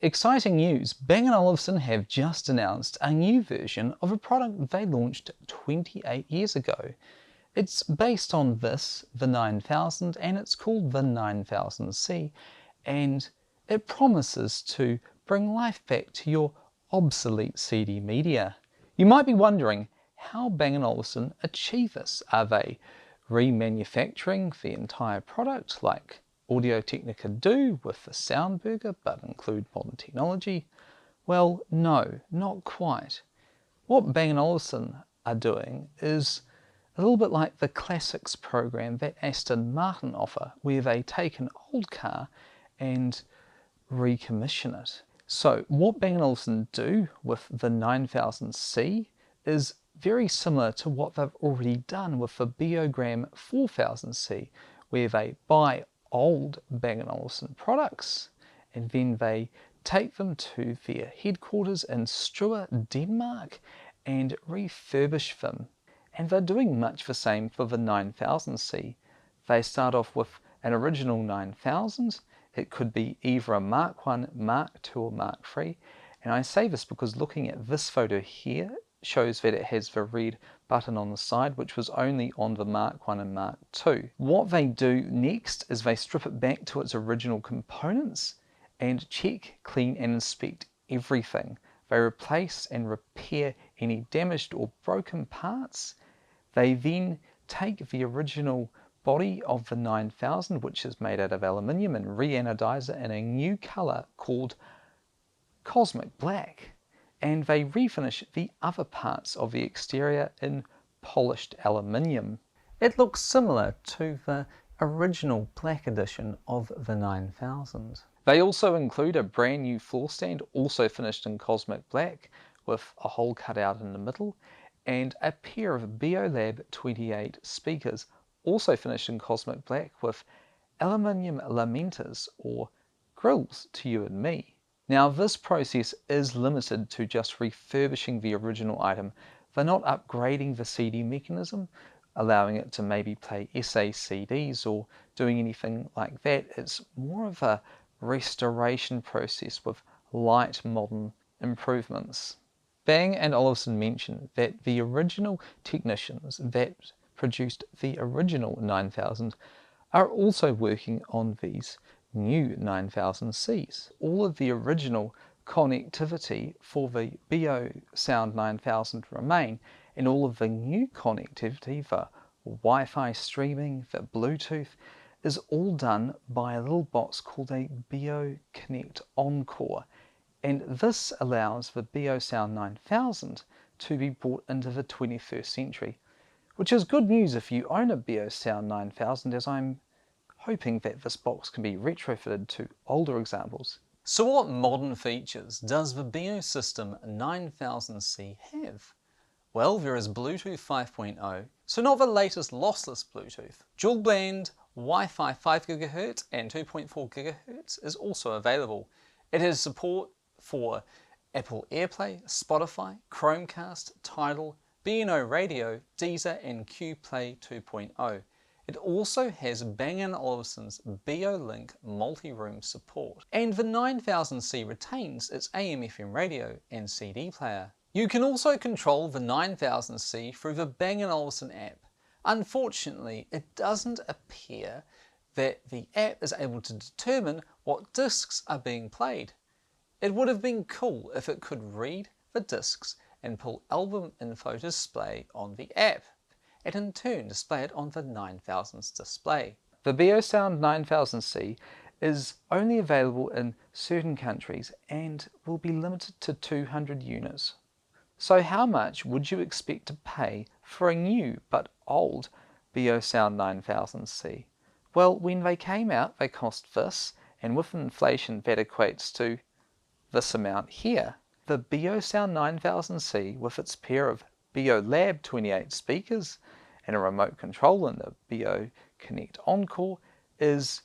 Exciting news! Bang & Olufsen have just announced a new version of a product they launched 28 years ago. It's based on the 9000, and it's called the 9000C, and it promises to bring life back to your obsolete CD media. You might be wondering how Bang & Olufsen achieve this. Are they remanufacturing the entire product like Audio-Technica do with the Soundburger but include modern technology? Well, no, not quite. What Bang & Olufsen are doing is a little bit like the classics program that Aston Martin offer, where they take an old car and recommission it. So what Bang & Olufsen do with the 9000C is very similar to what they've already done with the Beogram 4000C, where they buy old Bang & Olufsen products and then they take them to their headquarters in Struer, Denmark, and refurbish them. And they're doing much the same for the 9000C. They start off with an original 9000. It could be either a Mark 1, Mark 2 or Mark 3. And I say this because looking at this photo here shows that it has the red button on the side, which was only on the Mark 1 and Mark 2. What they do next is they strip it back to its original components and check, clean and inspect everything. They replace and repair any damaged or broken parts. They then take the original body of the 9000, which is made out of aluminium, and re-anodize it in a new color called Cosmic Black. And they refinish the other parts of the exterior in polished aluminium. It looks similar to the original black edition of the 9000. They also include a brand new floor stand, also finished in Cosmic Black, with a hole cut out in the middle, and a pair of Beolab 28 speakers, also finished in Cosmic Black, with aluminium lamenters, or grills to you and me. Now this process is limited to just refurbishing the original item. They're not upgrading the CD mechanism, allowing it to maybe play SA CDs or doing anything like that. It's more of a restoration process with light modern improvements. Bang & Olufsen mentioned that the original technicians that produced the original 9000 are also working on these new 9000Cs. All of the original connectivity for the Beosound 9000 remain, and all of the new connectivity for Wi-Fi streaming, for Bluetooth, is all done by a little box called a BeoConnect Encore. And this allows the Beosound 9000 to be brought into the 21st century, which is good news if you own a Beosound 9000, as I'm hoping that this box can be retrofitted to older examples. So what modern features does the Beosystem 9000C have? Well, there is Bluetooth 5.0, so not the latest lossless Bluetooth. Dual band Wi-Fi 5 GHz and 2.4 GHz is also available. It has support for Apple AirPlay, Spotify, Chromecast, Tidal, B&O Radio, Deezer and QPlay 2.0. It also has Bang & Olufsen's Beolink multi-room support. And the 9000C retains its AM/FM radio and CD player. You can also control the 9000C through the Bang & Olufsen app. Unfortunately, it doesn't appear that the app is able to determine what discs are being played. It would have been cool if it could read the discs and pull album info display on the app, and in turn display it on the 9000's display. The Beosound 9000C is only available in certain countries and will be limited to 200 units. So how much would you expect to pay for a new but old Beosound 9000C? Well, when they came out they cost this, and with inflation that equates to this amount here. The Beosound 9000C with its pair of Beolab 28 speakers and a remote control in the BeoConnect Encore is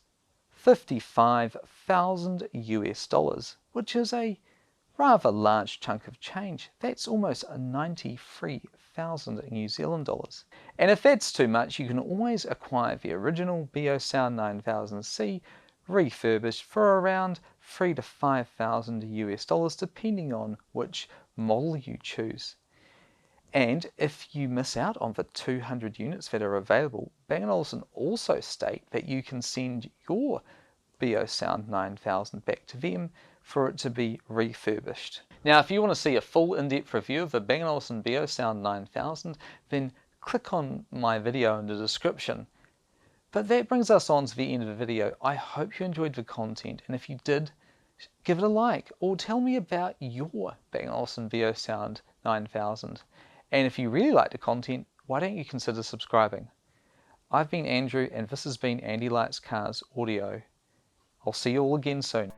$55,000 US, which is a rather large chunk of change. That's almost 93,000 New Zealand dollars. And if that's too much, you can always acquire the original Beosound 9000C refurbished for around $3,000 to $5,000 depending on which model you choose. And if you miss out on the 200 units that are available, Bang & Olufsen also state that you can send your Beosound 9000 back to them for it to be refurbished. Now, if you want to see a full in-depth review of the Bang & Olufsen Beosound 9000, then click on my video in the description. But that brings us on to the end of the video. I hope you enjoyed the content, and if you did, give it a like or tell me about your Bang & Olufsen Beosound 9000. And if you really like the content, why don't you consider subscribing? I've been Andrew, and this has been Andy Likes Cars Audio. I'll see you all again soon.